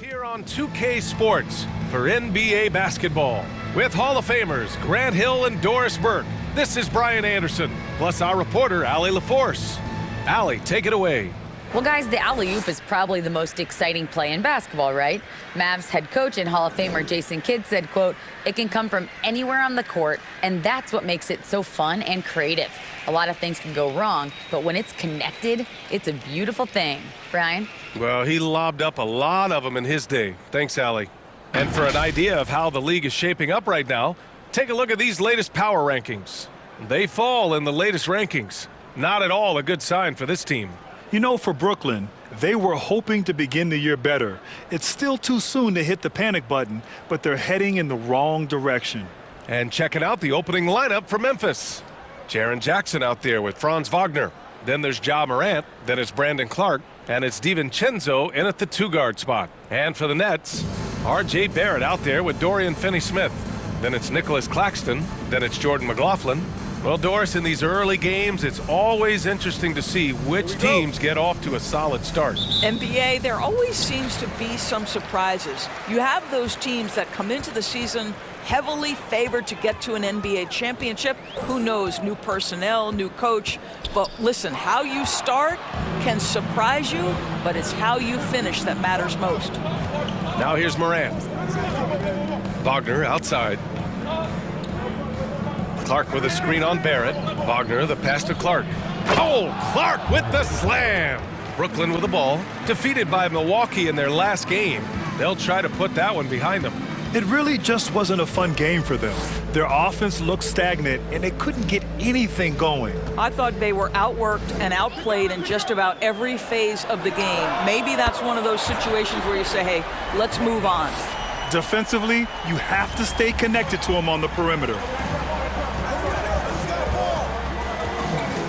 Here on 2K Sports for NBA basketball with Hall of Famers Grant Hill and Doris Burke. This is Brian Anderson, plus our reporter, Allie LaForce. Allie, take it away. Well, guys, the alley-oop is probably the most exciting play in basketball, right? Mavs head coach and Hall of Famer Jason Kidd said, quote, "It can come from anywhere on the court, and that's what makes it so fun and creative. A lot of things can go wrong, but when it's connected, it's a beautiful thing." Brian? Well, he lobbed up a lot of them in his day. Thanks, Allie. And for an idea of how the league is shaping up right now, take a look at these latest power rankings. They fall in the latest rankings. Not at all a good sign for this team. You know, for Brooklyn, they were hoping to begin the year better. It's still too soon to hit the panic button, but they're heading in the wrong direction. And checking out the opening lineup for Memphis. Jaren Jackson out there with Franz Wagner. Then there's Ja Morant. Then it's Brandon Clark. And it's DiVincenzo in at the two-guard spot. And for the Nets, R.J. Barrett out there with Dorian Finney-Smith. Then it's Nicholas Claxton. Then it's Jordan McLaughlin. Well, Doris, in these early games, it's always interesting to see which teams get off to a solid start. NBA, there always seems to be some surprises. You have those teams that come into the season heavily favored to get to an NBA championship. Who knows, new personnel, new coach. But listen, how you start can surprise you, but it's how you finish that matters most. Now here's Morant. Wagner outside. Clark with a screen on Barrett. Wagner, the pass to Clark. Oh, Clark with the slam. Brooklyn with the ball. Defeated by Milwaukee in their last game. They'll try to put that one behind them. It really just wasn't a fun game for them. Their offense looked stagnant, and they couldn't get anything going. I thought they were outworked and outplayed in just about every phase of the game. Maybe that's one of those situations where you say, hey, let's move on. Defensively, you have to stay connected to them on the perimeter.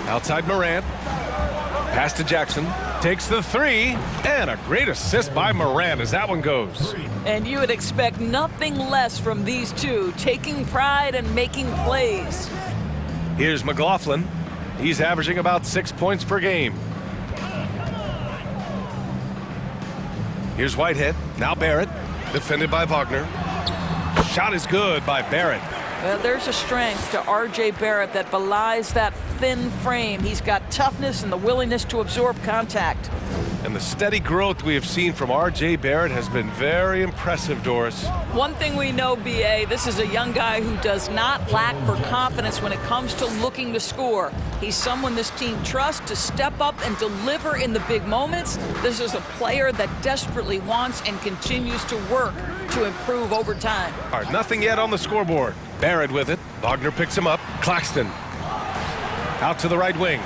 Outside Morant. Pass to Jackson. Takes the three. And a great assist by Morant as that one goes. And you would expect nothing less from these two, taking pride and making plays. Here's McLaughlin. He's averaging about 6 points per game. Here's Whitehead. Now Barrett. Defended by Wagner. Shot is good by Barrett. Well, there's a strength to R.J. Barrett that belies that thin frame. He's got toughness and the willingness to absorb contact. And the steady growth we have seen from R.J. Barrett has been very impressive, Doris. One thing we know, B.A., this is a young guy who does not lack for confidence when it comes to looking to score. He's someone this team trusts to step up and deliver in the big moments. This is a player that desperately wants and continues to work to improve over time. All right, nothing yet on the scoreboard. Barrett with it. Wagner picks him up. Claxton. Out to the right wing.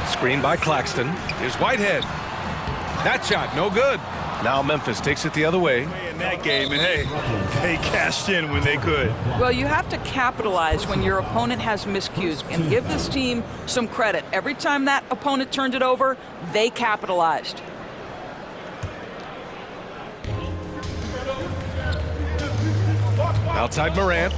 Screen by Claxton. Here's Whitehead. That shot, no good. Now Memphis takes it the other way. In that game, and hey, they cashed in when they could. Well, you have to capitalize when your opponent has miscues and give this team some credit. Every time that opponent turned it over, they capitalized. Outside Morant.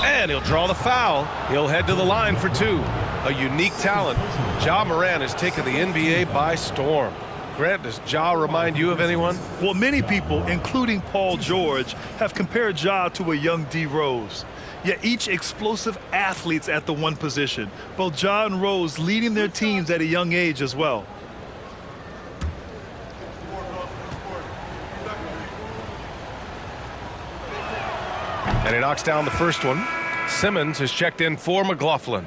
And he'll draw the foul. He'll head to the line for two. A unique talent. Ja Morant has taken the NBA by storm. Grant, does Ja remind you of anyone? Well, many people, including Paul George, have compared Ja to a young D. Rose. Yet each explosive athletes at the one position. Both Ja and Rose leading their teams at a young age as well. And he knocks down the first one. Simmons has checked in for McLaughlin.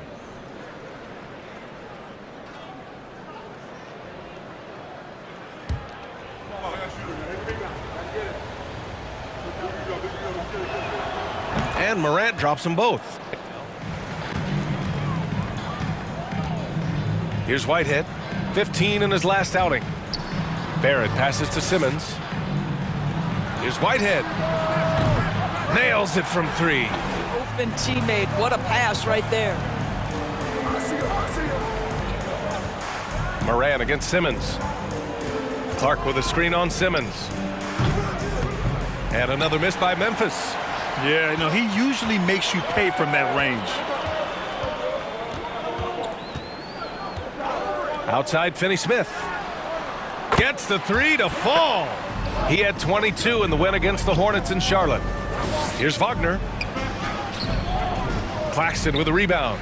And Morant drops them both. Here's Whitehead. 15 in his last outing. Barrett passes to Simmons. Here's Whitehead. Nails it from three. Open teammate. What a pass right there. Morant against Simmons. Clark with a screen on Simmons. And another miss by Memphis. Yeah, you know, he usually makes you pay from that range. Outside Finney-Smith. Gets the three to fall. He had 22 in the win against the Hornets in Charlotte. Here's Wagner. Claxton with a rebound.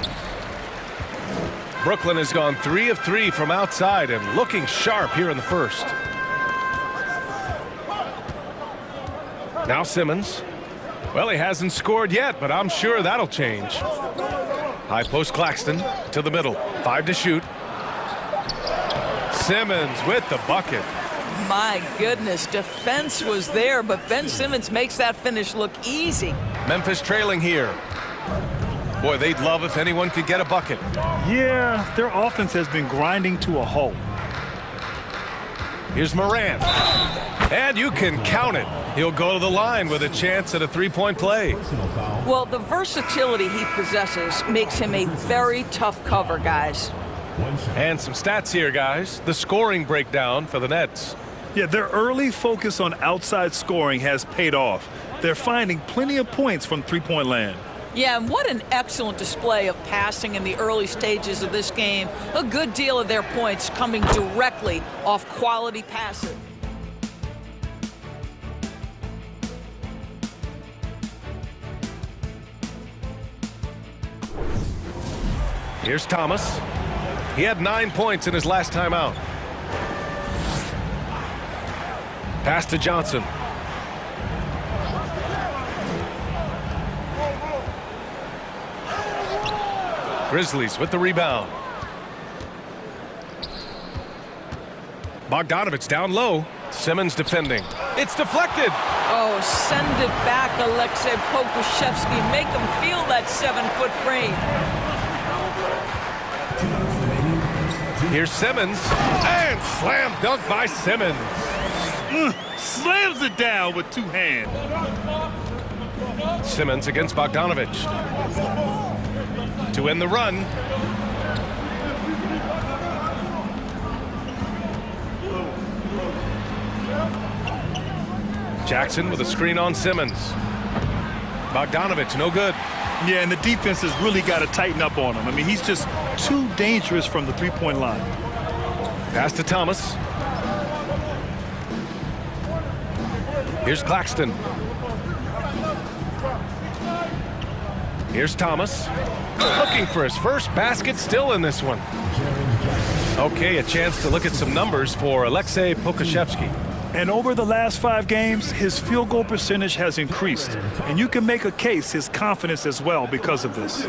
Brooklyn has gone 3 of 3 from outside and looking sharp here in the first. Now Simmons. Well, he hasn't scored yet, but I'm sure that'll change. High post Claxton to the middle. 5 to shoot. Simmons with the bucket. My goodness, defense was there, but Ben Simmons makes that finish look easy. Memphis trailing here. Boy, they'd love if anyone could get a bucket. Yeah, their offense has been grinding to a halt. Here's Morant. And you can count it. He'll go to the line with a chance at a three-point play. Well, the versatility he possesses makes him a very tough cover, guys. And some stats here, guys. The scoring breakdown for the Nets. Yeah, their early focus on outside scoring has paid off. They're finding plenty of points from three-point land. Yeah, and what an excellent display of passing in the early stages of this game. A good deal of their points coming directly off quality passing. Here's Thomas. He had 9 points in his last time out. Pass to Johnson. Grizzlies with the rebound. Bogdanovich down low. Simmons defending. It's deflected. Oh, send it back, Alexei Pokusevski. Make him feel that 7-foot frame. Here's Simmons. And slam dunk by Simmons. Slams it down with 2 hands. Simmons against Bogdanovich. To end the run. Jackson with a screen on Simmons. Bogdanovich, no good. Yeah, and the defense has really got to tighten up on him. I mean, he's just too dangerous from the three-point line. Pass to Thomas. Here's Claxton. Here's Thomas. Looking for his first basket, still in this one. Okay, a chance to look at some numbers for Alexei Pokusevski. And over the last 5 games, his field goal percentage has increased. And you can make a case his confidence as well because of this.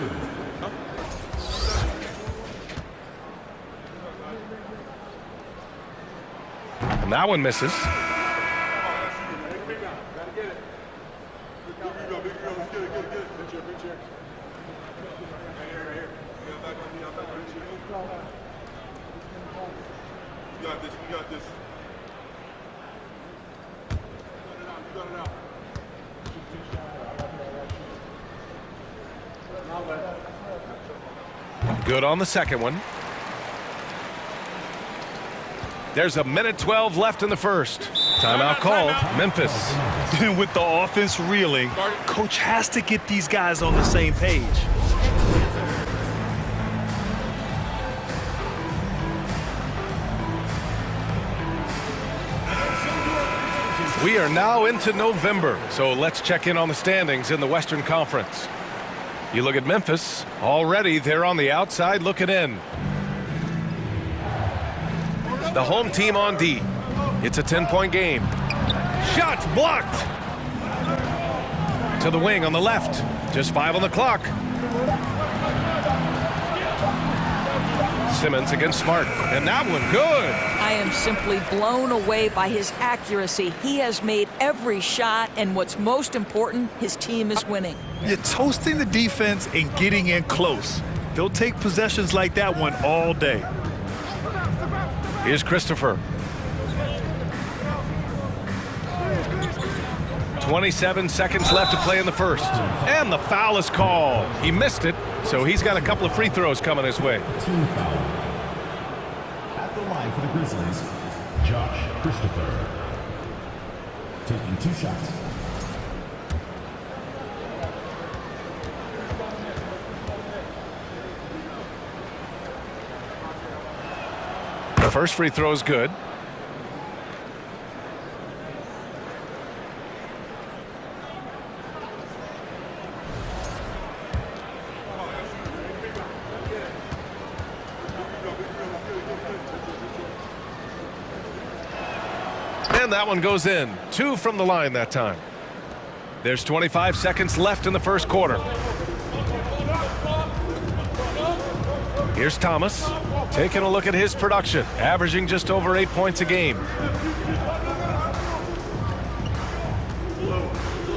And that one misses. We got this. Good on the second one. There's a minute 12 left in the first. Timeout called. Memphis. With the offense reeling, coach has to get these guys on the same page. We are now into November, so let's check in on the standings in the Western Conference. You look at Memphis, already they're on the outside looking in. The home team on D. It's a 10-point game. Shots blocked. To the wing on the left. Just 5 on the clock. Simmons against Smart. And that one good. I am simply blown away by his accuracy. He has made every shot, and what's most important, his team is winning. You're toasting the defense and getting in close. They'll take possessions like that one all day. Here's Christopher. 27 seconds left to play in the first. And the foul is called. He missed it, so he's got a couple of free throws coming his way. Team foul. At the line for the Grizzlies, Josh Christopher. Taking 2 shots. The first free throw is good. And that one goes in. 2 from the line that time. There's 25 seconds left in the first quarter. Here's Thomas taking a look at his production, averaging just over 8 points a game.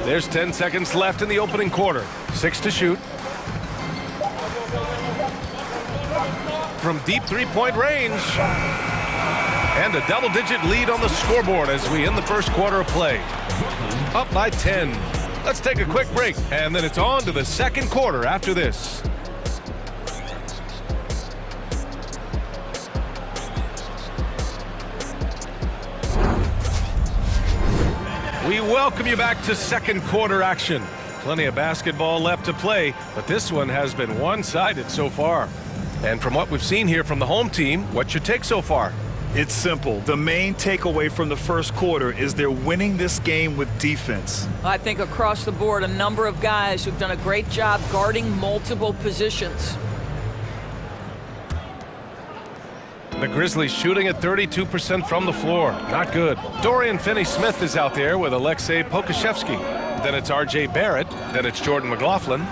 There's 10 seconds left in the opening quarter. 6 to shoot. From deep three-point range. And a double-digit lead on the scoreboard as we end the first quarter of play. Up by 10. Let's take a quick break, and then it's on to the second quarter after this. We welcome you back to second quarter action. Plenty of basketball left to play, but this one has been one-sided so far. And from what we've seen here from the home team, what's your take so far? It's simple. The main takeaway from the first quarter is they're winning this game with defense. I think across the board, a number of guys who've done a great job guarding multiple positions. The Grizzlies shooting at 32% from the floor. Not good. Dorian Finney-Smith is out there with Alexei Pokusevski. Then it's R.J. Barrett. Then it's Jordan McLaughlin.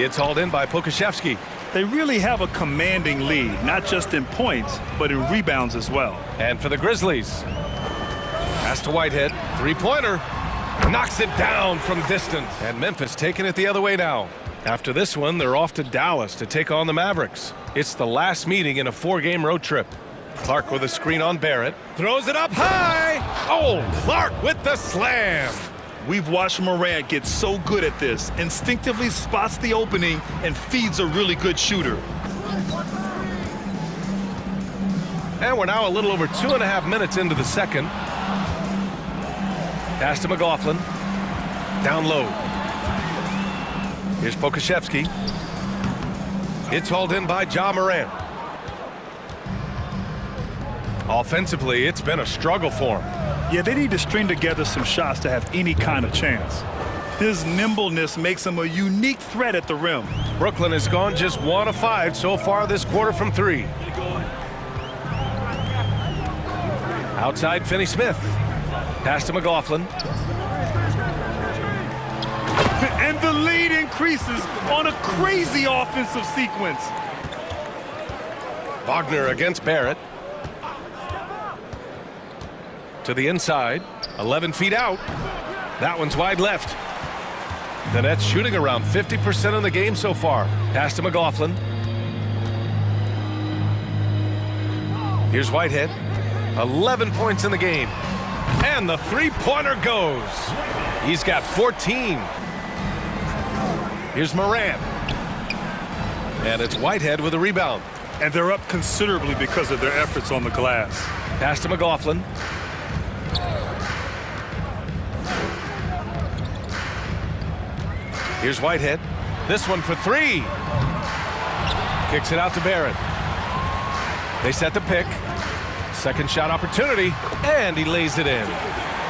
It's hauled in by Pokusevski. They really have a commanding lead, not just in points, but in rebounds as well. And for the Grizzlies, pass to Whitehead. Three-pointer. Knocks it down from distance. And Memphis taking it the other way now. After this one, they're off to Dallas to take on the Mavericks. It's the last meeting in a 4-game road trip. Clark with a screen on Barrett. Throws it up high. Oh, Clark with the slam. We've watched Morant get so good at this. Instinctively spots the opening and feeds a really good shooter. And we're now a little over 2.5 minutes into the second. Pass to McLaughlin. Down low. Here's Pokusevski. It's hauled in by Ja Morant. Offensively, it's been a struggle for him. Yeah, they need to string together some shots to have any kind of chance. His nimbleness makes him a unique threat at the rim. Brooklyn has gone just 1 of 5 so far this quarter from 3. Outside Finney-Smith. Pass to McLaughlin. And the lead increases on a crazy offensive sequence. Wagner against Barrett. To the inside. 11 feet out. That one's wide left. The Nets shooting around 50% of the game so far. Pass to McLaughlin. Here's Whitehead. 11 points in the game. And the three-pointer goes. He's got 14. Here's Morant. And it's Whitehead with a rebound. And they're up considerably because of their efforts on the glass. Pass to McLaughlin. Here's Whitehead. This one for 3. Kicks it out to Barrett. They set the pick. Second shot opportunity. And he lays it in.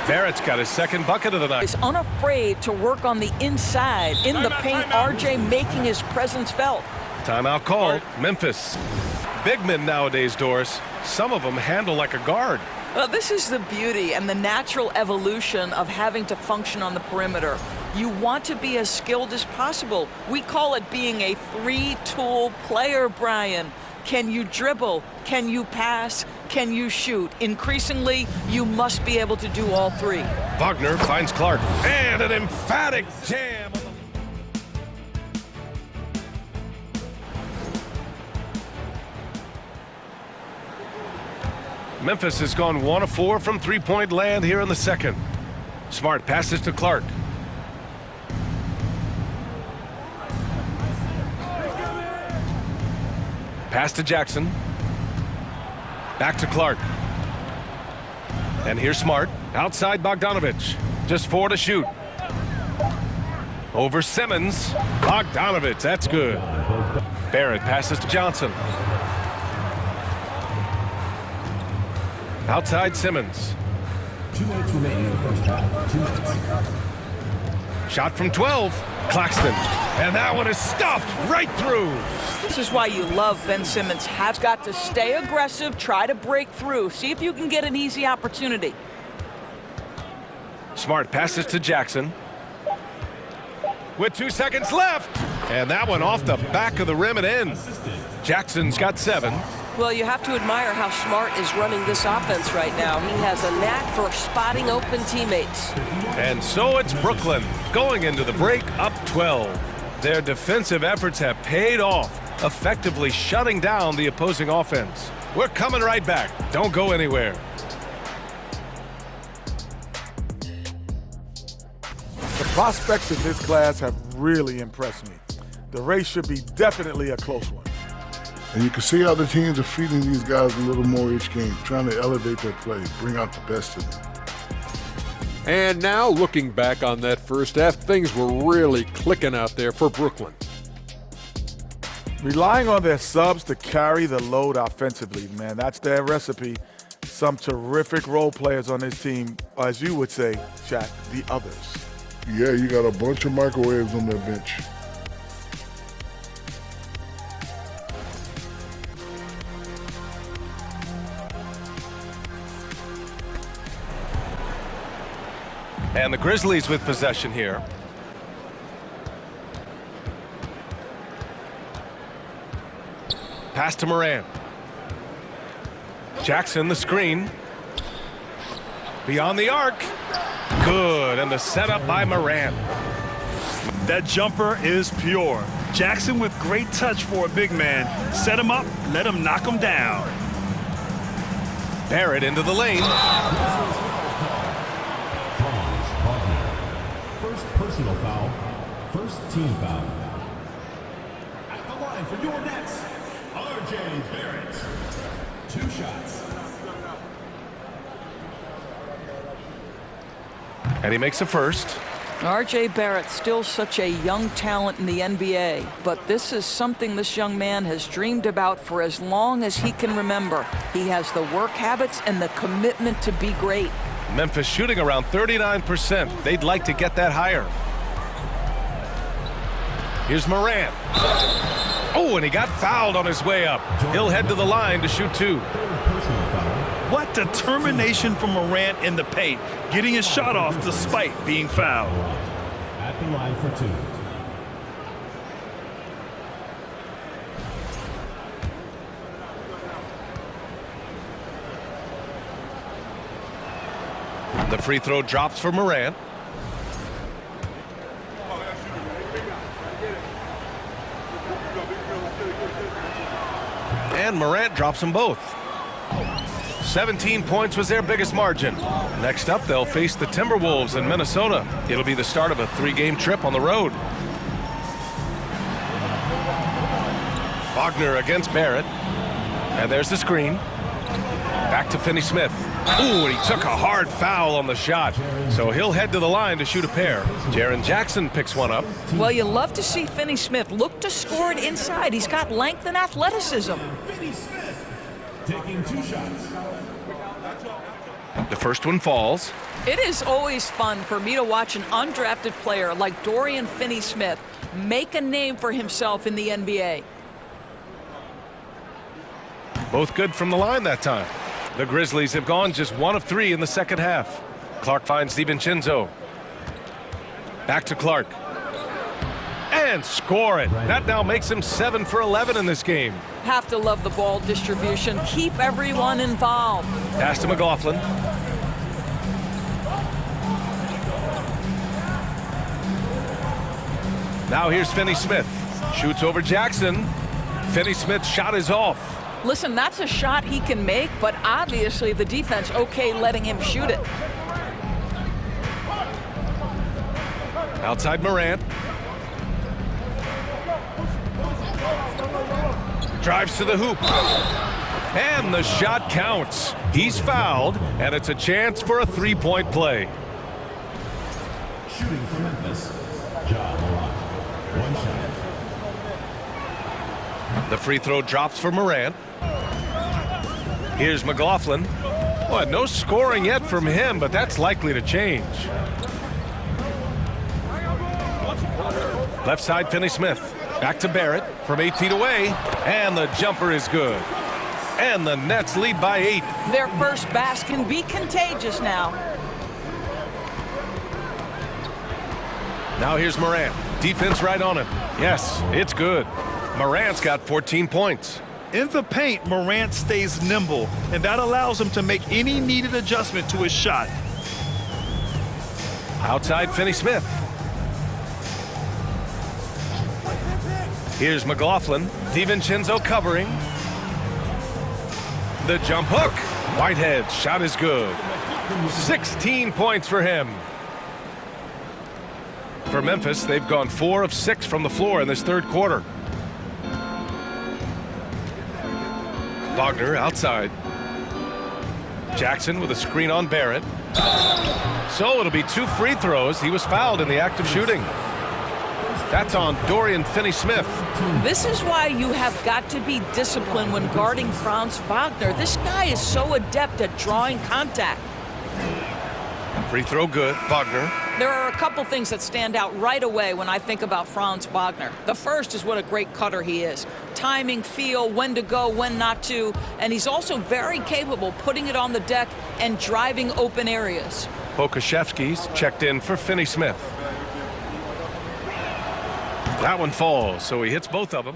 Barrett's got his second bucket of the night. Is unafraid to work on the inside in the paint. RJ making his presence felt. Timeout called. Memphis. Big men nowadays, Doris. Some of them handle like a guard. Well, this is the beauty and the natural evolution of having to function on the perimeter. You want to be as skilled as possible. We call it being a 3-tool player, Brian. Can you dribble? Can you pass? Can you shoot? Increasingly, you must be able to do all 3. Wagner finds Clark. And an emphatic jam. Memphis has gone 1 of 4 from three-point land here in the second. Smart passes to Clark. Pass to Jackson. Back to Clark. And here's Smart. Outside Bogdanovich. Just 4 to shoot. Over Simmons. Bogdanovich, that's good. Barrett passes to Johnson. Outside Simmons. 2 minutes remaining in the first half. 2 minutes. Shot from 12. Claxton, and that one is stuffed right through. This is why you love Ben Simmons. Has got to stay aggressive, try to break through, see if you can get an easy opportunity. Smart passes to Jackson. With 2 seconds left. And that one off the back of the rim and in. Jackson's got 7. Well, you have to admire how Smart is running this offense right now. He has a knack for spotting open teammates. And so it's Brooklyn going into the break up 12. Their defensive efforts have paid off, effectively shutting down the opposing offense. We're coming right back. Don't go anywhere. The prospects in this class have really impressed me. The race should be definitely a close one. And you can see how the teams are feeding these guys a little more each game, trying to elevate their play, bring out the best in them. And now, looking back on that first half, things were really clicking out there for Brooklyn. Relying on their subs to carry the load offensively, man, that's their recipe. Some terrific role players on this team, as you would say, Shaq, the others. Yeah, you got a bunch of microwaves on their bench. And the Grizzlies with possession here. Pass to Morant. Jackson the screen. Beyond the arc. Good, and the setup by Morant. That jumper is pure. Jackson with great touch for a big man. Set him up, let him knock him down. Barrett into the lane. First personal foul, first team foul. At the line for your next, R.J. Barrett. 2 shots. And he makes a first. R.J. Barrett, still such a young talent in the NBA, but this is something this young man has dreamed about for as long as he can remember. He has the work habits and the commitment to be great. Memphis shooting around 39%. They'd like to get that higher. Here's Morant. Oh, and he got fouled on his way up. He'll head to the line to shoot 2. What determination from Morant in the paint, getting his shot off despite being fouled. At the line for 2. The free throw drops for Morant. And Morant drops them both. 17 points was their biggest margin. Next up, they'll face the Timberwolves in Minnesota. It'll be the start of a 3-game trip on the road. Wagner against Barrett. And there's the screen. Back to Finney-Smith. Ooh, and he took a hard foul on the shot. So he'll head to the line to shoot a pair. Jaren Jackson picks one up. Well, you love to see Finney-Smith look to score it inside. He's got length and athleticism. Finney-Smith taking 2 shots. The first one falls. It is always fun for me to watch an undrafted player like Dorian Finney-Smith make a name for himself in the NBA. Both good from the line that time. The Grizzlies have gone just 1 of 3 in the second half. Clark finds DiVincenzo. Back to Clark. And score it. That now makes him 7 for 11 in this game. Have to love the ball distribution. Keep everyone involved. Pass to McLaughlin. Now here's Finney-Smith. Shoots over Jackson. Finney-Smith's shot is off. Listen, that's a shot he can make, but obviously the defense okay letting him shoot it. Outside Morant. Drives to the hoop. And the shot counts. He's fouled, and it's a chance for a 3-point play. Shooting for Memphis, Ja Morant. 1 shot. The free throw drops for Morant. Here's McLaughlin. Well, no scoring yet from him, but that's likely to change. Left side, Finney-Smith. Back to Barrett from 8 feet away. And the jumper is good. And the Nets lead by 8. Their first pass can be contagious now. Now here's Morant. Defense right on him. Yes, it's good. Morant's got 14 points. In the paint, Morant stays nimble, and that allows him to make any needed adjustment to his shot. Outside, Finney-Smith. Here's McLaughlin. DiVincenzo covering. The jump hook. Whitehead's shot is good. 16 points for him. For Memphis, they've gone 4 of 6 from the floor in this third quarter. Wagner outside. Jackson with a screen on Barrett. So it'll be 2 free throws. He was fouled in the act of shooting. That's on Dorian Finney-Smith. This is why you have got to be disciplined when guarding Franz Wagner. This guy is so adept at drawing contact. Free throw good. Wagner. There are a couple things that stand out right away when I think about Franz Wagner. The first is what a great cutter he is. Timing, feel, when to go, when not to. And he's also very capable putting it on the deck and driving open areas. Pokuševski's checked in for Finney-Smith. That one falls, so he hits both of them.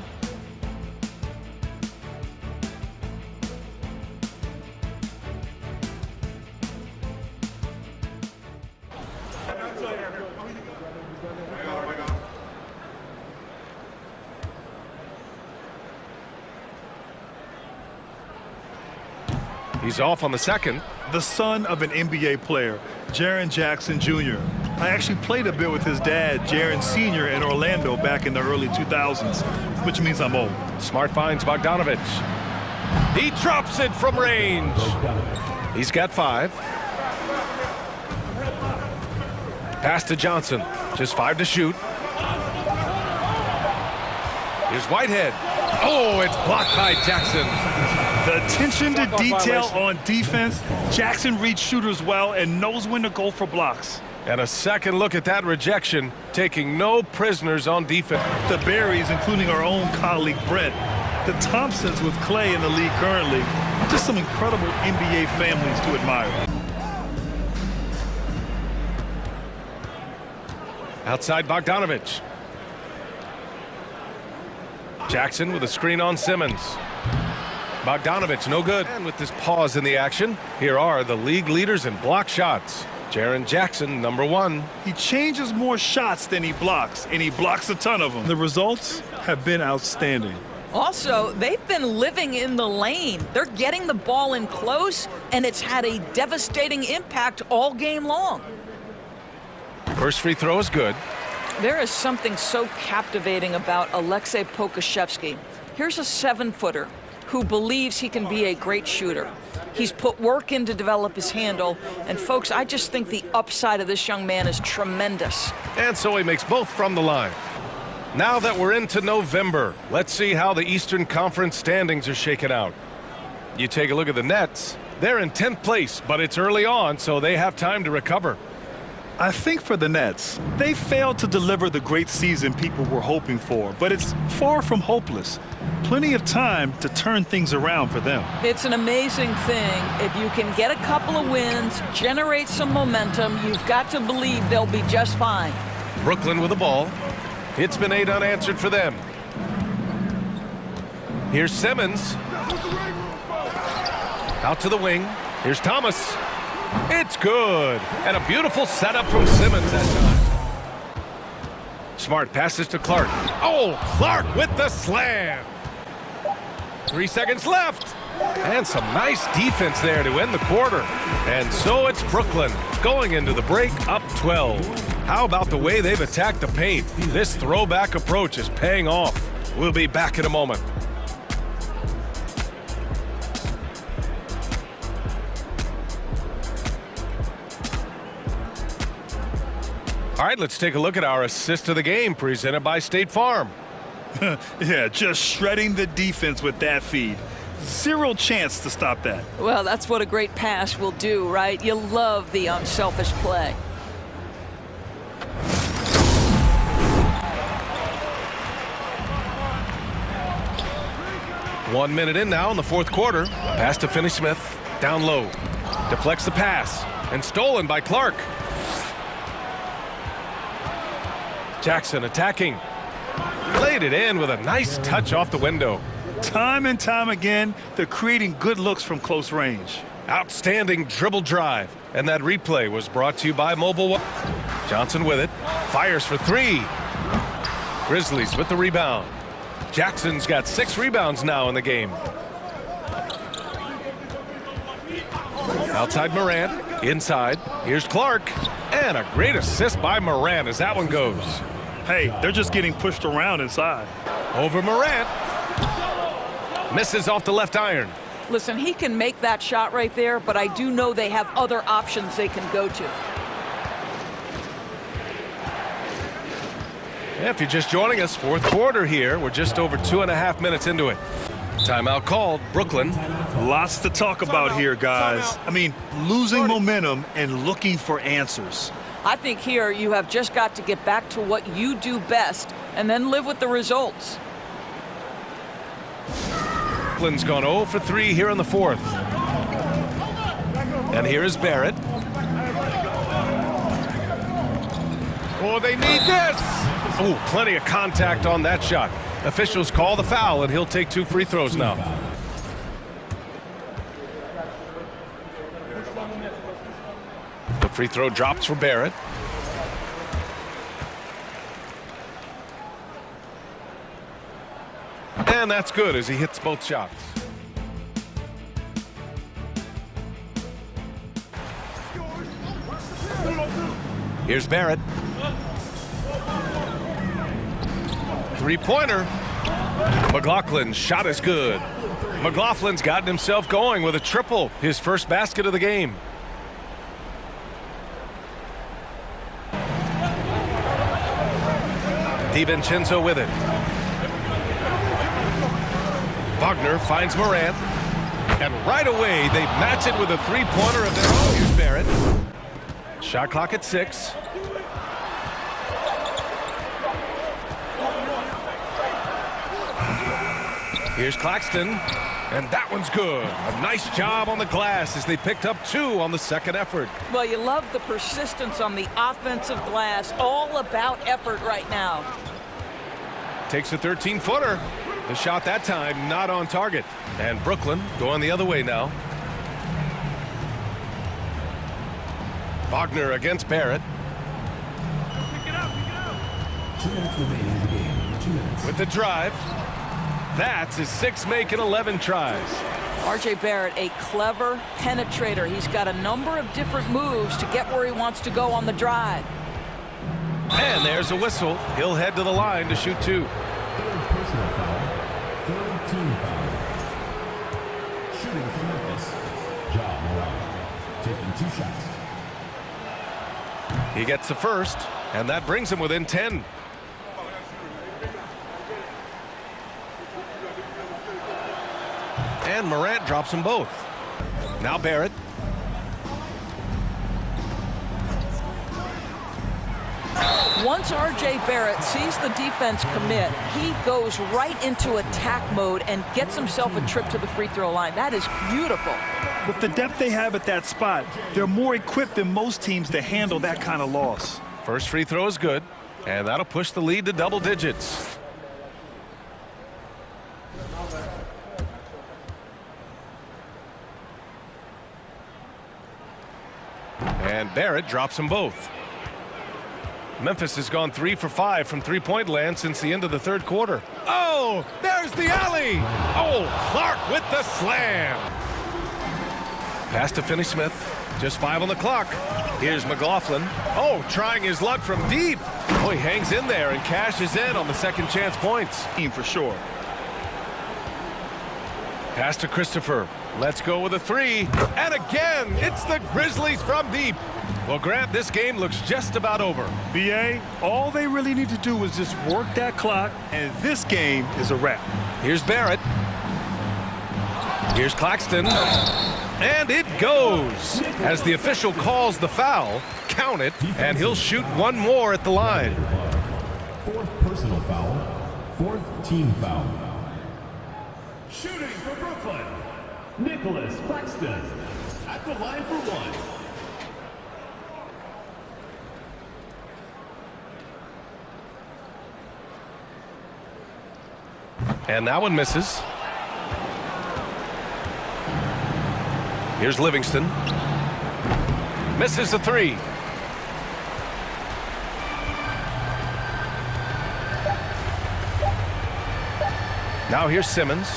He's off on the second. The son of an NBA player, Jaren Jackson Jr. I actually played a bit with his dad, Jaren Sr. in Orlando back in the early 2000s, which means I'm old. Smart finds Bogdanovich. He drops it from range. He's got 5. Pass to Johnson. Just 5 to shoot. Here's Whitehead. Oh, it's blocked by Jackson. The attention to detail on defense. Jackson reads shooters well and knows when to go for blocks. And a second look at that rejection, taking no prisoners on defense. The Berries, including our own colleague Brett. The Thompsons with Clay in the league currently. Just some incredible NBA families to admire. Outside Bogdanovich. Jackson with a screen on Simmons. Bogdanovich no good. And with this pause in the action, here are the league leaders in block shots. Jaren Jackson, number 1. He changes more shots than he blocks, and he blocks a ton of them. The results have been outstanding. Also, they've been living in the lane. They're getting the ball in close, and it's had a devastating impact all game long. First free throw is good. There is something so captivating about Aleksej Pokuševski. Here's a 7-footer who believes he can be a great shooter. He's put work in to develop his handle, and folks, I just think the upside of this young man is tremendous. And so he makes both from the line. Now that we're into November, let's see how the Eastern Conference standings are shaken out. You take a look at the Nets. They're in 10th place, but it's early on, so they have time to recover. I think for the Nets, they failed to deliver the great season people were hoping for, but it's far from hopeless. Plenty of time to turn things around for them. It's an amazing thing. If you can get a couple of wins, generate some momentum, you've got to believe they'll be just fine. Brooklyn with the ball. It's been 8 unanswered for them. Here's Simmons. Out to the wing. Here's Thomas. It's good. And a beautiful setup from Simmons that time. Smart passes to Clark. Oh, Clark with the slam. 3 seconds left. And some nice defense there to end the quarter. And so it's Brooklyn going into the break up 12. How about the way they've attacked the paint? This throwback approach is paying off. We'll be back in a moment. All right, let's take a look at our assist of the game presented by State Farm. Yeah, just shredding the defense with that feed. Zero chance to stop that. Well, that's what a great pass will do, right? You love the unselfish play. 1 minute in now in the fourth quarter. Pass to Finney-Smith. Down low. Deflects the pass. And stolen by Clark. Jackson attacking. Played it in with a nice touch off the window. Time and time again, they're creating good looks from close range. Outstanding dribble drive. And that replay was brought to you by Mobile. Johnson with it. Fires for three. Grizzlies with the rebound. Jackson's got 6 rebounds now in the game. Outside Morant. Inside. Here's Clark. And a great assist by Morant as that one goes. Hey, they're just getting pushed around inside. Over Morant. Misses off the left iron. Listen, he can make that shot right there, but I do know they have other options they can go to. Yeah, if you're just joining us, fourth quarter here. We're just over 2.5 minutes into it. Timeout called. Brooklyn. Lots to talk about here, guys. I mean, losing momentum and looking for answers. I think here you have just got to get back to what you do best and then live with the results. Brooklyn's gone 0 for 3 here in the fourth. And here is Barrett. Oh, they need this. Oh, plenty of contact on that shot. Officials call the foul, and he'll take 2 free throws now. The free throw drops for Barrett. And that's good as he hits both shots. Here's Barrett. Three-pointer. McLaughlin's shot is good. McLaughlin's gotten himself going with a triple, his first basket of the game. DiVincenzo with it. Wagner finds Morant. And right away, they match it with a three-pointer of their own. Here's Barrett. Shot clock at 6. Here's Claxton, and that one's good. A nice job on the glass as they picked up 2 on the second effort. Well, you love the persistence on the offensive glass. All about effort right now. Takes a 13-footer. The shot that time not on target. And Brooklyn going the other way now. Wagner against Barrett. 2 minutes remaining in the game. 2 minutes. With the drive. That's his 6 make and 11 tries. R.J. Barrett, a clever penetrator. He's got a number of different moves to get where he wants to go on the drive. And there's a whistle. He'll head to the line to shoot 2. Third personal foul. Third team foul. Shooting for Memphis. Ja Morant. Taking 2 shots. He gets the first, and that brings him within 10. And Morant drops them both. Now Barrett. Once R.J. Barrett sees the defense commit, he goes right into attack mode and gets himself a trip to the free throw line. That is beautiful. With the depth they have at that spot, they're more equipped than most teams to handle that kind of loss. First free throw is good, and that'll push the lead to double digits. And Barrett drops them both. Memphis has gone 3 for 5 from three-point land since the end of the third quarter. Oh, there's the alley. Oh, Clark with the slam. Pass to Finney-Smith. Just 5 on the clock. Here's McLaughlin. Oh, trying his luck from deep. Oh, he hangs in there and cashes in on the second chance points. Team for sure. Pass to Christopher. Let's go with a 3. And again, it's the Grizzlies from deep. Well, Grant, this game looks just about over. B.A., all they really need to do is just work that clock, and this game is a wrap. Here's Barrett. Here's Claxton. And it goes. As the official calls the foul, count it, and he'll shoot 1 more at the line. 4th personal foul. 4th team foul. Shooting. Nicholas Claxton at the line for one. And that one misses. Here's Livingston. Misses the three. Now here's Simmons.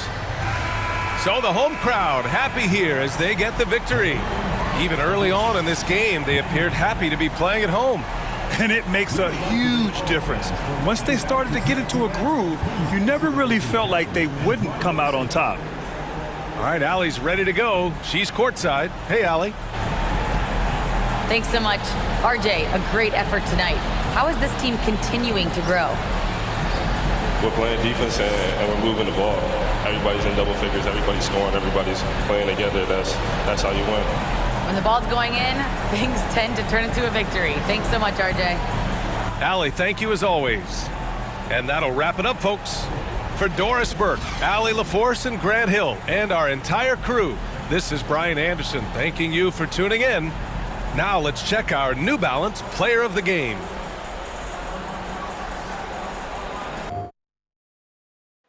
So the home crowd happy here as they get the victory. Even early on in this game, they appeared happy to be playing at home. And it makes a huge difference. Once they started to get into a groove, you never really felt like they wouldn't come out on top. All right, Allie's ready to go. She's courtside. Hey, Allie. Thanks so much. RJ, a great effort tonight. How is this team continuing to grow? We're playing defense and we're moving the ball. Everybody's in double figures. Everybody's scoring. Everybody's playing together. That's how you win. When the ball's going in, things tend to turn into a victory. Thanks so much, RJ. Allie, thank you as always. And that'll wrap it up, folks. For Doris Burke, Allie LaForce, and Grant Hill, and our entire crew, this is Brian Anderson thanking you for tuning in. Now let's check our New Balance Player of the Game.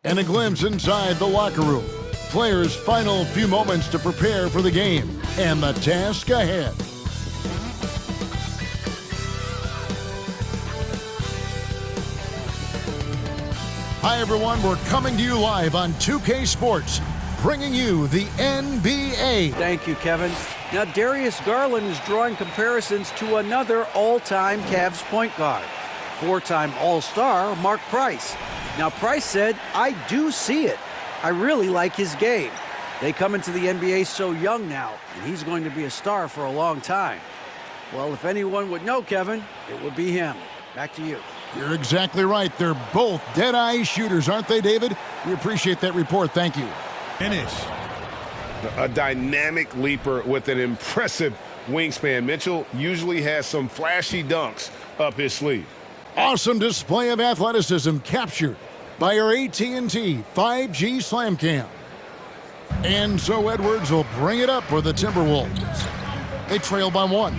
And a glimpse inside the locker room. Players' final few moments to prepare for the game and the task ahead. Hi, everyone. We're coming to you live on 2K Sports, bringing you the NBA. Thank you, Kevin. Now, Darius Garland is drawing comparisons to another all-time Cavs point guard, four-time All-Star Mark Price. Now, Price said, "I do see it. I really like his game." They come into the NBA so young now, and he's going to be a star for a long time. Well, if anyone would know, Kevin, it would be him. Back to you. You're exactly right. They're both dead-eye shooters, aren't they, David? We appreciate that report. Thank you. Finish. A dynamic leaper with an impressive wingspan. Mitchell usually has some flashy dunks up his sleeve. Awesome display of athleticism captured by our AT&T 5G Slam Cam. And so Edwards will bring it up for the Timberwolves. They trail by one.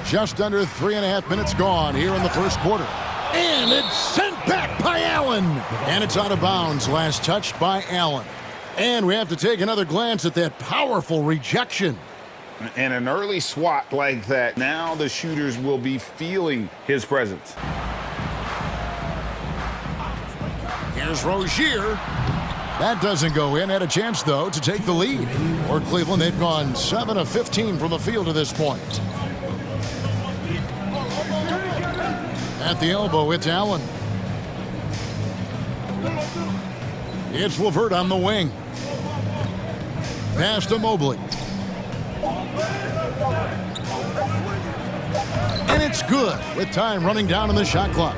Just under 3.5 minutes gone here in the first quarter. And it's sent back by Allen. And it's out of bounds. Last touched by Allen. And we have to take another glance at that powerful rejection. And an early swat like that, now the shooters will be feeling his presence. Here's Rozier. That doesn't go in. Had a chance, though, to take the lead. For Cleveland, they've gone 7 of 15 from the field to this point. At the elbow, it's Allen. It's LeVert on the wing. Pass to Mobley. And it's good with time running down in the shot clock.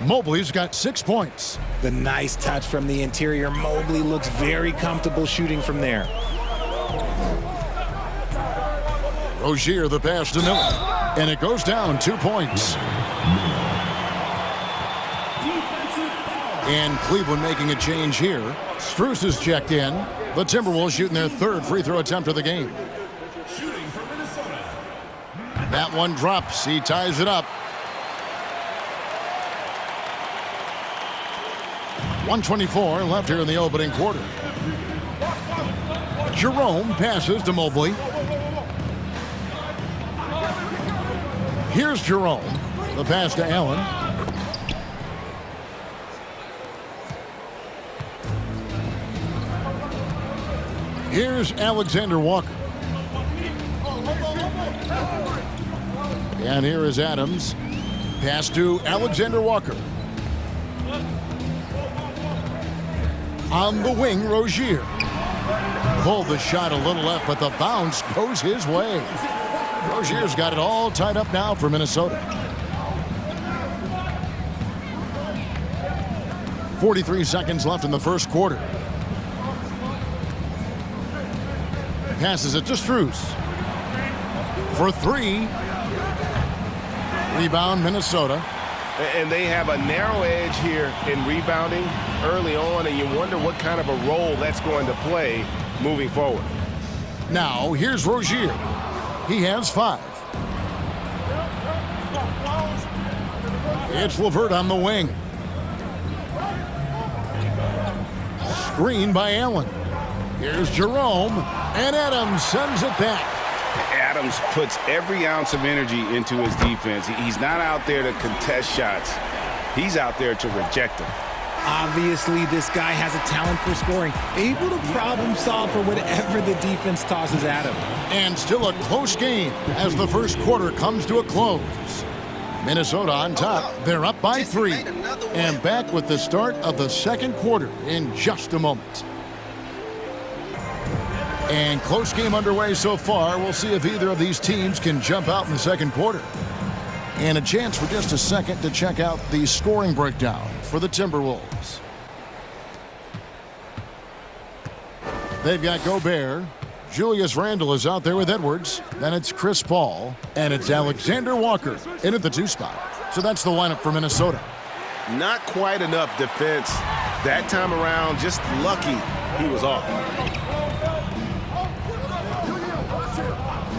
Mobley's got 6 points. The nice touch from the interior. Mobley looks very comfortable shooting from there. Rozier, the pass to Miller. And it goes down 2 points. And Cleveland making a change here. Strus is checked in. The Timberwolves shooting their third free throw attempt of the game. Shooting for Minnesota. That one drops. He ties it up. 1:24 left here in the opening quarter. Jerome passes to Mobley. Here's Jerome. The pass to Allen. Here's Alexander Walker. And here is Adams. Pass to Alexander Walker. On the wing, Rozier. Pulled the shot a little left, but the bounce goes his way. Rozier's got it all tied up now for Minnesota. 43 seconds left in the first quarter. Passes it to Strus. For three. Rebound, Minnesota. And they have a narrow edge here in rebounding. early on, and you wonder what kind of a role that's going to play moving forward. Now, here's Rozier. He has 5. It's LeVert on the wing. Screen by Allen. Here's Jerome, and Adams sends it back. Adams puts every ounce of energy into his defense. He's not out there to contest shots. He's out there to reject them. Obviously, this guy has a talent for scoring, able to problem solve for whatever the defense tosses at him. And still a close game as the first quarter comes to a close. Minnesota on top. They're up by 3. And back with the start of the second quarter in just a moment. And close game underway so far. We'll see if either of these teams can jump out in the second quarter. And a chance for just a second to check out the scoring breakdown for the Timberwolves. They've got Gobert. Julius Randle is out there with Edwards. Then it's Chris Paul. And it's Alexander Walker in at the 2 spot. So that's the lineup for Minnesota. Not quite enough defense that time around. Just lucky he was off.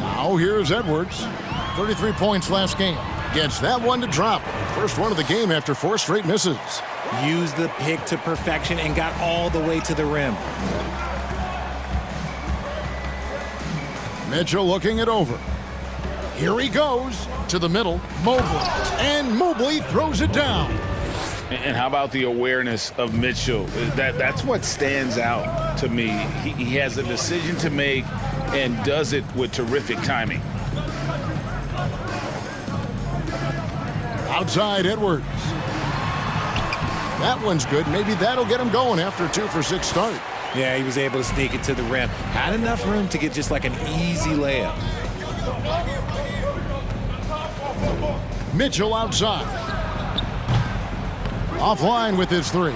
Now here's Edwards. 33 points last game. Gets that one to drop. First one of the game after 4 straight misses. Used the pick to perfection and got all the way to the rim. Mitchell looking it over. Here he goes to the middle. Mobley. And Mobley throws it down. And how about the awareness of Mitchell? That's what stands out to me. He has a decision to make and does it with terrific timing. Outside Edwards. That one's good. Maybe that'll get him going after a 2 for 6 start. Yeah, he was able to sneak it to the rim. Had enough room to get just like an easy layup. Mitchell outside. Offline with his 3.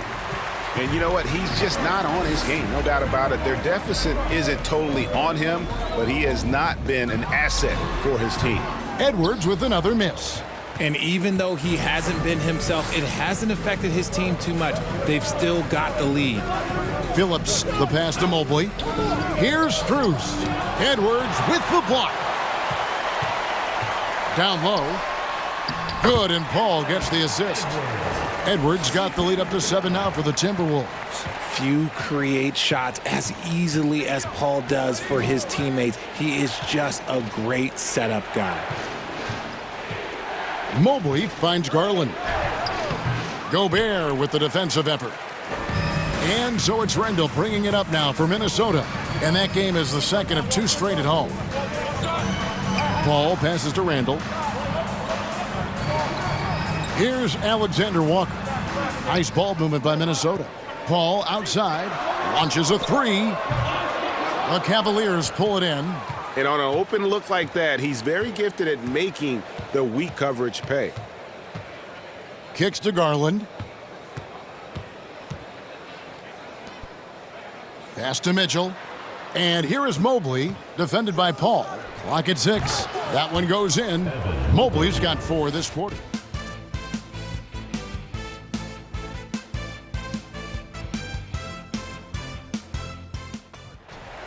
And you know what? He's just not on his game, no doubt about it. Their deficit isn't totally on him, but he has not been an asset for his team. Edwards with another miss. And even though he hasn't been himself, it hasn't affected his team too much. They've still got the lead. Phillips, the pass to Mobley. Here's Strus. Edwards with the block. Down low. Good, and Paul gets the assist. Edwards got the lead up to 7 now for the Timberwolves. Few create shots as easily as Paul does for his teammates. He is just a great setup guy. Mobley finds Garland. Gobert with the defensive effort. And so it's Randle bringing it up now for Minnesota. And that game is the second of 2 straight at home. Paul passes to Randle. Here's Alexander Walker. Nice ball movement by Minnesota. Paul outside. Launches a 3. The Cavaliers pull it in. And on an open look like that, he's very gifted at making the weak coverage pay. Kicks to Garland. Pass to Mitchell. And here is Mobley, defended by Paul. Clock at 6. That one goes in. Mobley's got 4 this quarter.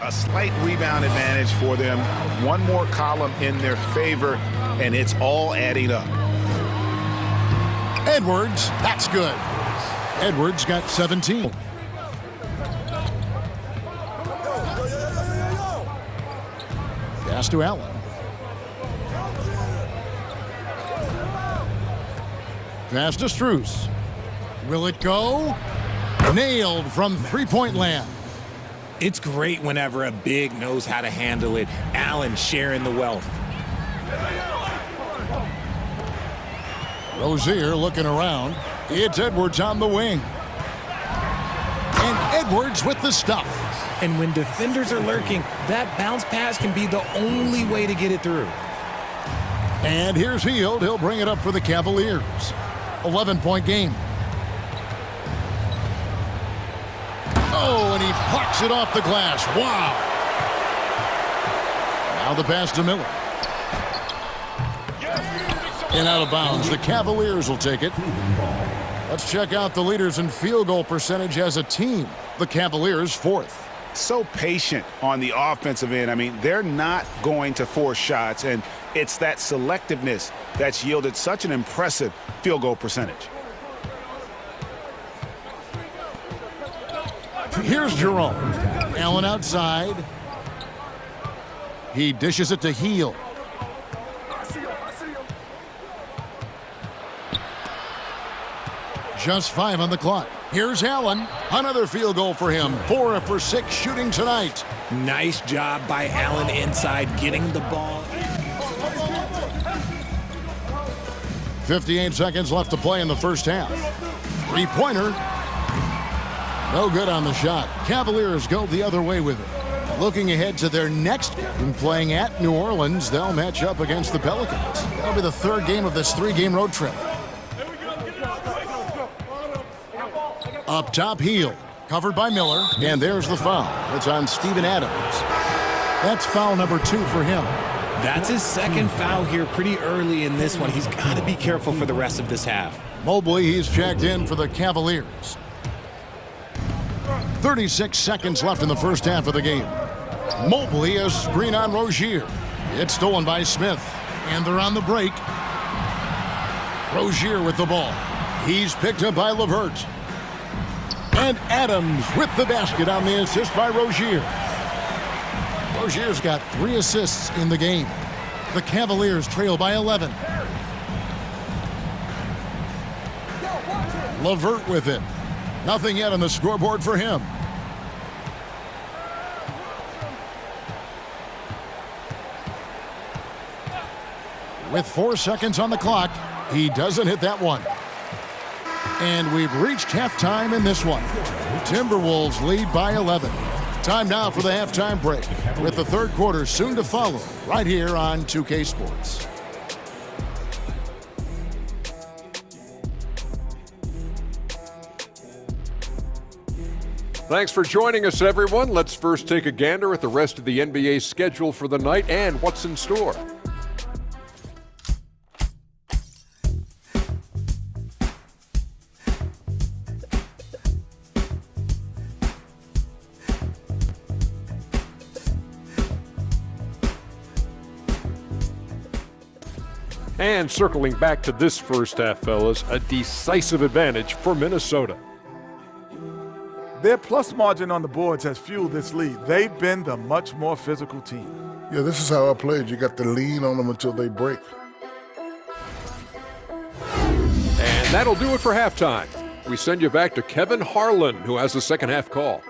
A slight rebound advantage for them. One more column in their favor, and it's all adding up. Edwards, that's good. Edwards got 17. Pass to Allen. Pass to Strus. Will it go? Nailed from 3-point land. It's great whenever a big knows how to handle it. Allen sharing the wealth. Rozier looking around. It's Edwards on the wing. And Edwards with the stuff. And when defenders are lurking, that bounce pass can be the only way to get it through. And here's Hield. He'll bring it up for the Cavaliers. 11-point game. Oh, and he plucks it off the glass. Wow. Now the pass to Miller. And out of bounds. The Cavaliers will take it. Let's check out the leaders in field goal percentage as a team. The Cavaliers 4th. So patient on the offensive end. I mean, they're not going to force shots, and it's that selectiveness that's yielded such an impressive field goal percentage. Here's Jerome. Allen outside. He dishes it to Heel. Just 5 on the clock. Here's Allen. Another field goal for him. 4 for 6 shooting tonight. Nice job by Allen inside, getting the ball. 58 seconds left to play in the first half. Three-pointer. No good on the shot. Cavaliers go the other way with it. Looking ahead to their next game, playing at New Orleans, they'll match up against the Pelicans. That'll be the third game of this 3-game road trip. Up top, Heel. Covered by Miller. And there's the foul. It's on Steven Adams. That's foul number 2 for him. That's his second foul here pretty early in this one. He's got to be careful for the rest of this half. Mobley, he's checked in for the Cavaliers. 36 seconds left in the first half of the game. Mobley, a screen on Rozier. It's stolen by Smith. And they're on the break. Rozier with the ball. He's picked up by LeVert. And Adams with the basket on the assist by Rozier. Rozier's got 3 assists in the game. The Cavaliers trail by 11. LeVert with it. Nothing yet on the scoreboard for him. With 4 seconds on the clock, he doesn't hit that one. And we've reached halftime in this one. Timberwolves lead by 11. Time now for the halftime break, with the third quarter soon to follow, right here on 2K Sports. Thanks for joining us, everyone. Let's first take a gander at the rest of the NBA schedule for the night and what's in store. And circling back to this first half, fellas, a decisive advantage for Minnesota. Their plus margin on the boards has fueled this lead. They've been the much more physical team. Yeah, this is how I played. You got to lean on them until they break. And that'll do it for halftime. We send you back to Kevin Harlan, who has the second half call.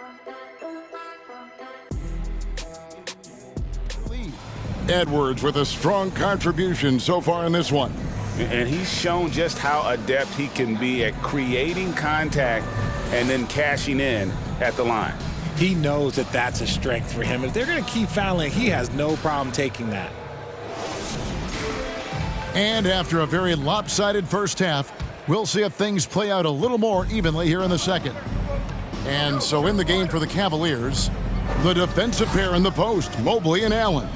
Edwards with a strong contribution so far in this one. And he's shown just how adept he can be at creating contact and then cashing in at the line. He knows that that's a strength for him. If they're going to keep fouling, he has no problem taking that. And after a very lopsided first half, we'll see if things play out a little more evenly here in the second. And so in the game for the Cavaliers, the defensive pair in the post, Mobley and Allen.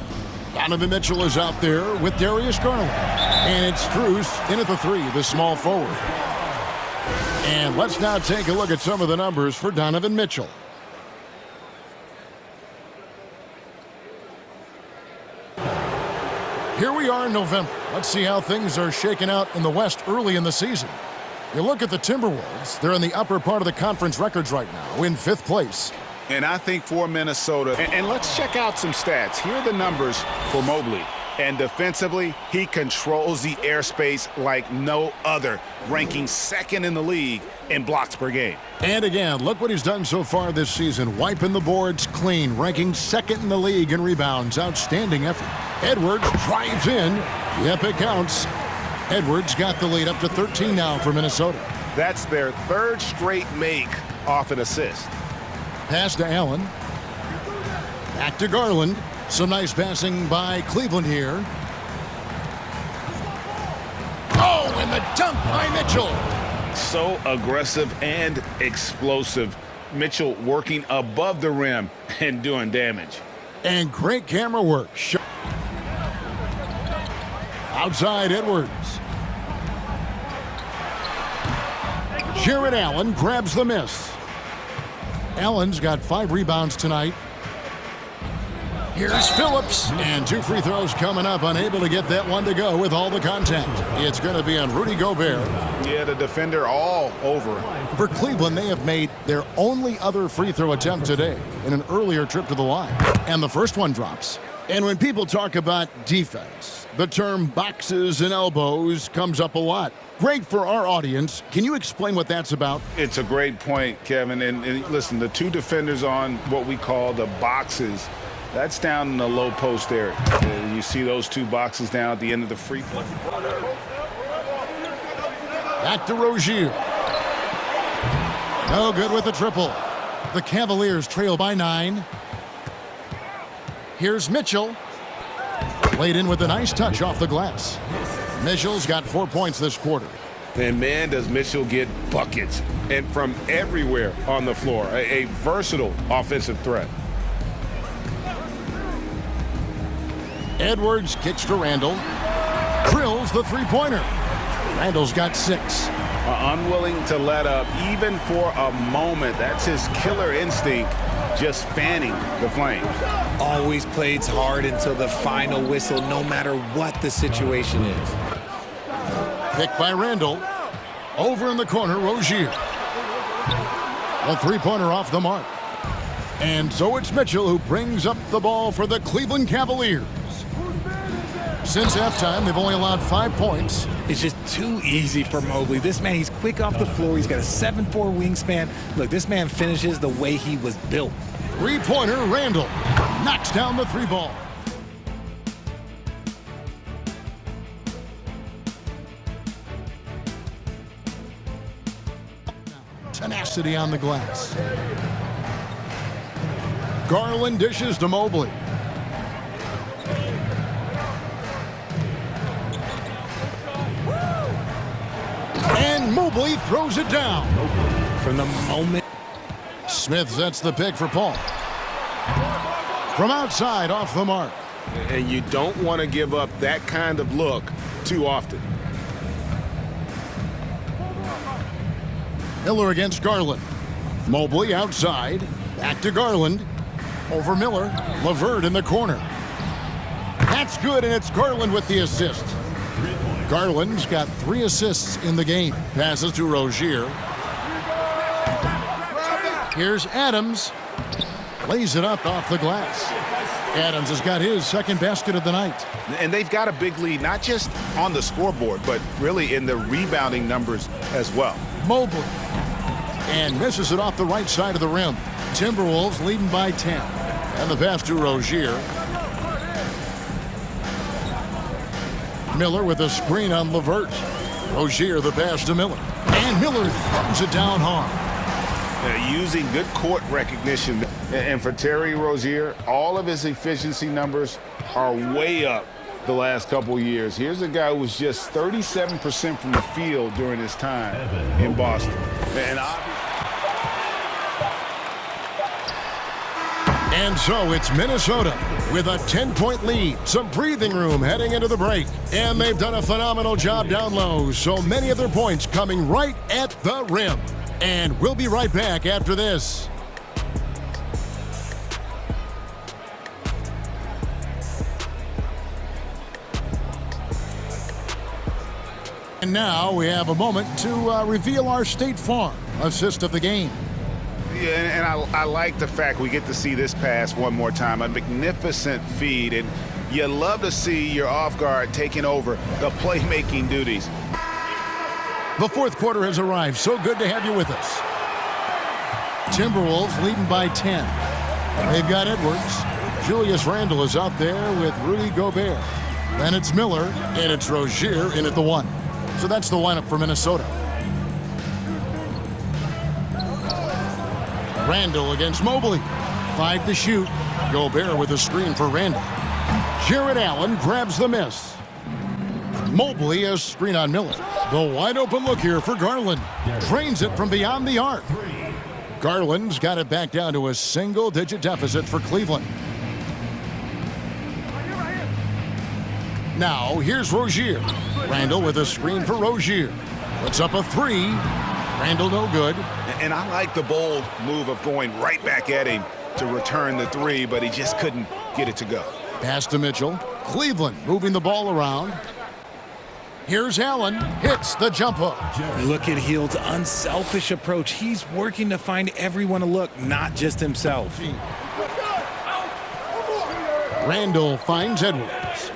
Donovan Mitchell is out there with Darius Garland. And it's Strus in at the 3, the small forward. And let's now take a look at some of the numbers for Donovan Mitchell. Here we are in November. Let's see how things are shaking out in the West early in the season. You look at the Timberwolves. They're in the upper part of the conference records right now, in 5th place. And I think for Minnesota, and let's check out some stats. Here are the numbers for Mobley. And defensively, he controls the airspace like no other, ranking 2nd in the league in blocks per game. And again, look what he's done so far this season. Wiping the boards clean, ranking 2nd in the league in rebounds. Outstanding effort. Edwards drives in. Yep, it counts. Edwards got the lead up to 13 now for Minnesota. That's their 3rd straight make off an assist. Pass to Allen. Back to Garland. Some nice passing by Cleveland here. Oh, and the dunk by Mitchell. So aggressive and explosive. Mitchell working above the rim and doing damage. And great camera work. Outside Edwards. Jared Allen grabs the miss. Allen's got 5 rebounds tonight. Here's Phillips, and 2 free throws coming up, unable to get that one to go with all the contact. It's going to be on Rudy Gobert. Yeah, the defender all over. For Cleveland, they have made their only other free throw attempt today in an earlier trip to the line. And the first one drops. And when people talk about defense, the term boxes and elbows comes up a lot. Greg, for our audience, can you explain what that's about? It's a great point, Kevin. And listen, the 2 defenders on what we call the boxes, that's down in the low post area. You see those 2 boxes down at the end of the free throw. Back to Rozier. No good with the triple. The Cavaliers trail by 9. Here's Mitchell. Laid in with a nice touch off the glass. Mitchell's got 4 points this quarter. And man, does Mitchell get buckets and from everywhere on the floor. A versatile offensive threat. Edwards kicks to Randall. Drills the three-pointer. Randall's got 6. Unwilling to let up even for a moment. That's his killer instinct, just fanning the flames. Always plays hard until the final whistle, no matter what the situation is. Picked by Randall. Over in the corner, Rozier. A three-pointer off the mark. And so it's Mitchell who brings up the ball for the Cleveland Cavaliers. Since halftime, they've only allowed 5 points. It's just too easy for Mobley. This man, he's quick off the floor. He's got a 7'4" wingspan. Look, this man finishes the way he was built. Three-pointer, Randall. Knocks down the 3-ball. Tenacity on the glass. Garland dishes to Mobley. And Mobley throws it down. From the moment. Smith sets the pick for Paul. From outside, off the mark. And you don't want to give up that kind of look too often. Miller against Garland. Mobley outside. Back to Garland. Over Miller. LeVert in the corner. That's good, and it's Garland with the assist. Garland's got 3 assists in the game. Passes to Rozier. Here's Adams. Lays it up off the glass. Adams has got his second basket of the night. And they've got a big lead, not just on the scoreboard, but really in the rebounding numbers as well. Mobley. And misses it off the right side of the rim. Timberwolves leading by 10. And the pass to Rozier. Miller with a screen on LeVert. Rozier the pass to Miller. And Miller throws it down hard. Using good court recognition. And for Terry Rozier, all of his efficiency numbers are way up the last couple years. Here's a guy who was just 37% from the field during his time in Boston. And so it's Minnesota with a 10-point lead. Some breathing room heading into the break. And they've done a phenomenal job down low. So many of their points coming right at the rim. And we'll be right back after this. And now we have a moment to reveal our State Farm assist of the game. Yeah, and I like the fact we get to see this pass one more time. A magnificent feed, and you love to see your off guard taking over the playmaking duties. The fourth quarter has arrived. So good to have you with us. Timberwolves leading by 10. They've got Edwards. Julius Randle is out there with Rudy Gobert. Then it's Miller, and it's Rozier in at the 1. So that's the lineup for Minnesota. Randle against Mobley. 5 to shoot. Gobert with a screen for Randle. Jared Allen grabs the miss. Mobley a screen on Miller. The wide open look here for Garland. Drains it from beyond the arc. Garland's got it back down to a single-digit deficit for Cleveland. Now here's Rozier. Randle with a screen for Rozier. Puts up a 3. Randall no good. And I like the bold move of going right back at him to return the three, but he just couldn't get it to go. Pass to Mitchell. Cleveland moving the ball around. Here's Allen. Hits the jump hook. Look at Hield's unselfish approach. He's working to find everyone a look, not just himself. Randall finds Edwards.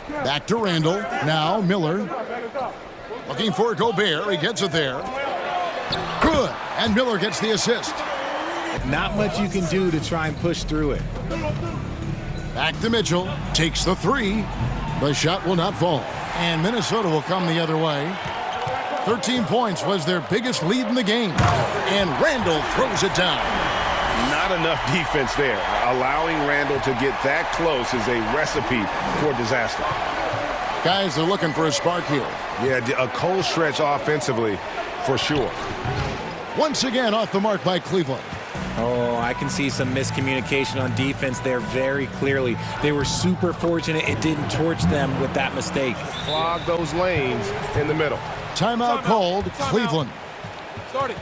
Back to Randall. Now Miller. Looking for Gobert. He gets it there. Good. And Miller gets the assist. Not much you can do to try and push through it. Back to Mitchell. Takes the three. The shot will not fall. And Minnesota will come the other way. 13 points was their biggest lead in the game. And Randall throws it down. Not enough defense there. Allowing Randall to get that close is a recipe for disaster. Guys, they're looking for a spark here. Yeah, a cold stretch offensively for sure. Once again off the mark by Cleveland. Oh, I can see some miscommunication on defense there very clearly. They were super fortunate it didn't torch them with that mistake. Clog those lanes in the middle. Timeout called, Cleveland. Starting.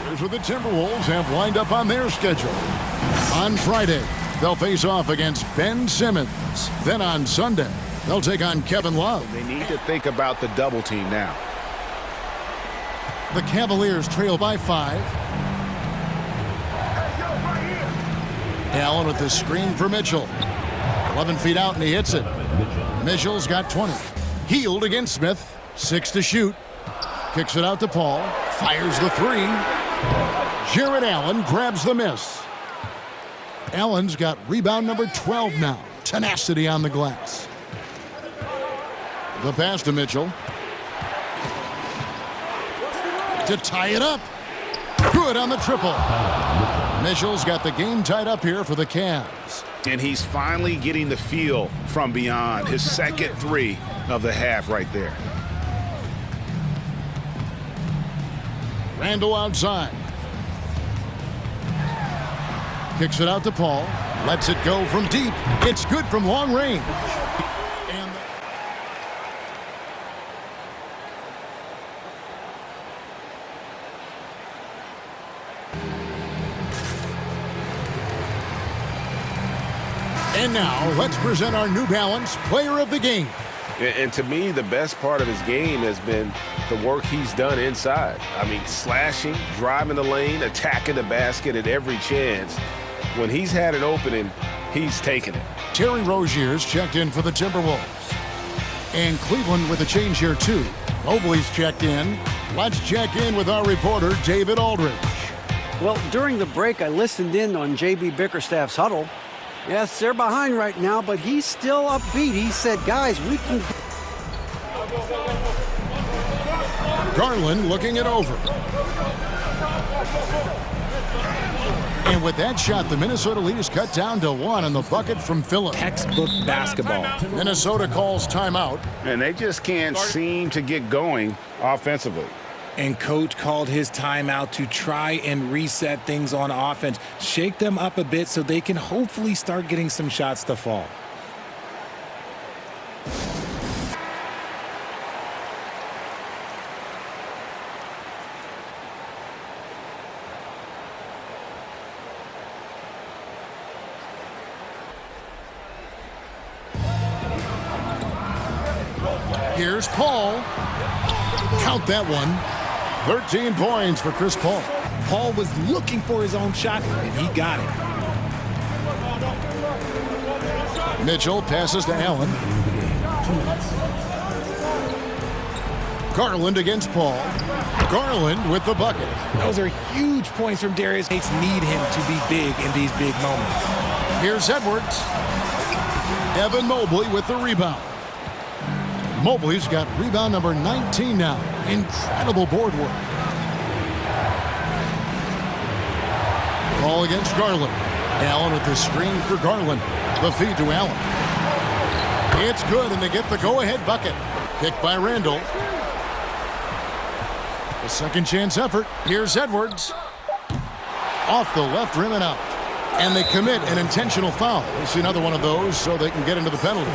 Here's what the Timberwolves have lined up on their schedule. On Friday, they'll face off against Ben Simmons. Then on Sunday, they'll take on Kevin Love. They need to think about the double team now. The Cavaliers trail by 5. Allen with the screen for Mitchell. 11 feet out and he hits it. Mitchell's got 20. Hield against Smith. 6 to shoot. Kicks it out to Paul. Fires the 3. Jarrett Allen grabs the miss. Allen's got rebound number 12 now. Tenacity on the glass. The pass to Mitchell. To tie it up. Good on the triple. Mitchell's got the game tied up here for the Cavs. And he's finally getting the feel from beyond. His second 3 of the half right there. Randall outside. Kicks it out to Paul. Lets it go from deep. It's good from long range. And now, let's present our New Balance Player of the Game. And to me, the best part of his game has been the work he's done inside. I mean, slashing, driving the lane, attacking the basket at every chance. When he's had an opening, he's taken it. Terry Rozier's checked in for the Timberwolves. And Cleveland with a change here, too. Mobley's checked in. Let's check in with our reporter, David Aldridge. Well, during the break, I listened in on J.B. Bickerstaff's huddle. Yes, they're behind right now, but he's still upbeat. He said, guys, we can... Garland looking it over. And with that shot, the Minnesota lead is cut down to 1 on the bucket from Phillips. Textbook basketball. Minnesota calls timeout. And they just can't seem to get going offensively. And coach called his timeout to try and reset things on offense. Shake them up a bit so they can hopefully start getting some shots to fall. Here's Paul. Count that one. 13 points for Chris Paul. Paul was looking for his own shot, and he got it. Mitchell passes to Allen. Garland against Paul. Garland with the bucket. Those are huge points from Darius. Hates need him to be big in these big moments. Here's Edwards. Evan Mobley with the rebound. Mobley's got rebound number 19 now. Incredible board work. Ball against Garland. Allen with the screen for Garland. The feed to Allen. It's good, and they get the go-ahead bucket. Picked by Randall. A second chance effort. Here's Edwards. Off the left rim and out. And they commit an intentional foul. We'll see another one of those so they can get into the penalty.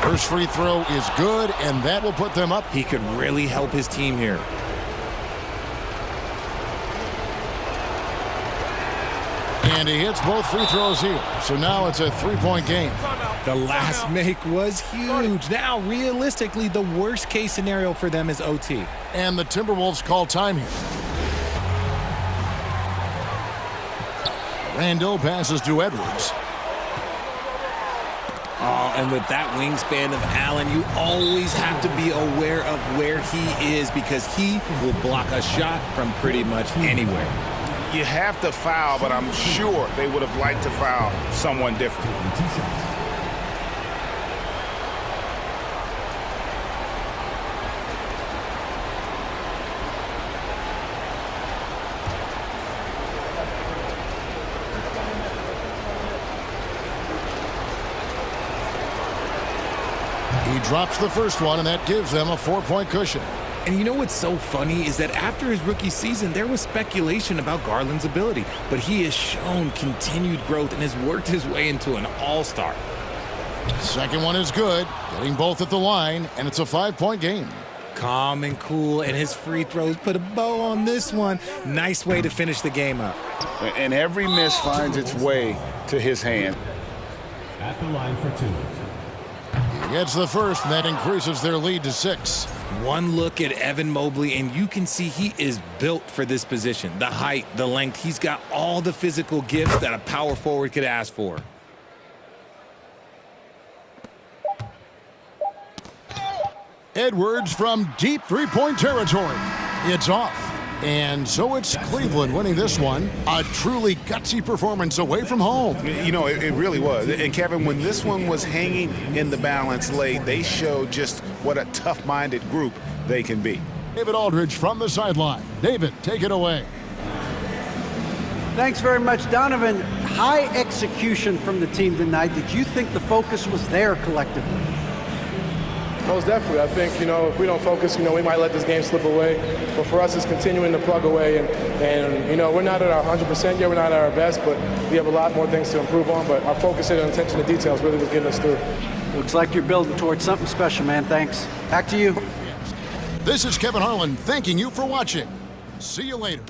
First free throw is good, and that will put them up. He could really help his team here. And he hits both free throws here. So now it's a three-point game. The last make was huge. Now, realistically, the worst-case scenario for them is OT. And the Timberwolves call time here. Randall passes to Edwards. Oh, and with that wingspan of Allen, you always have to be aware of where he is because he will block a shot from pretty much anywhere. You have to foul, but I'm sure they would have liked to foul someone different. He drops the first one, and that gives them a 4-point cushion. And you know what's so funny is that after his rookie season, there was speculation about Garland's ability, but he has shown continued growth and has worked his way into an all-star. Second one is good, getting both at the line, and it's a 5-point game. Calm and cool, and his free throws put a bow on this one. Nice way to finish the game up. And every miss finds its way to his hand. At the line for two. He gets the first, and that increases their lead to 6. One look at Evan Mobley, and you can see he is built for this position. The height, the length, he's got all the physical gifts that a power forward could ask for. Edwards from deep three-point territory. It's off. And so it's Cleveland winning this one. A truly gutsy performance away from home. You know, it really was. And Kevin, when this one was hanging in the balance late, they showed just what a tough-minded group they can be. David Aldridge from the sideline. David, take it away. Thanks very much, Donovan. High execution from the team tonight. Did you think the focus was there collectively? Most definitely. I think, if we don't focus, we might let this game slip away. But for us, it's continuing to plug away. And we're not at our 100% yet. We're not at our best, but we have a lot more things to improve on. But our focus and attention to details really was getting us through. Looks like you're building towards something special, man. Thanks. Back to you. This is Kevin Harlan thanking you for watching. See you later.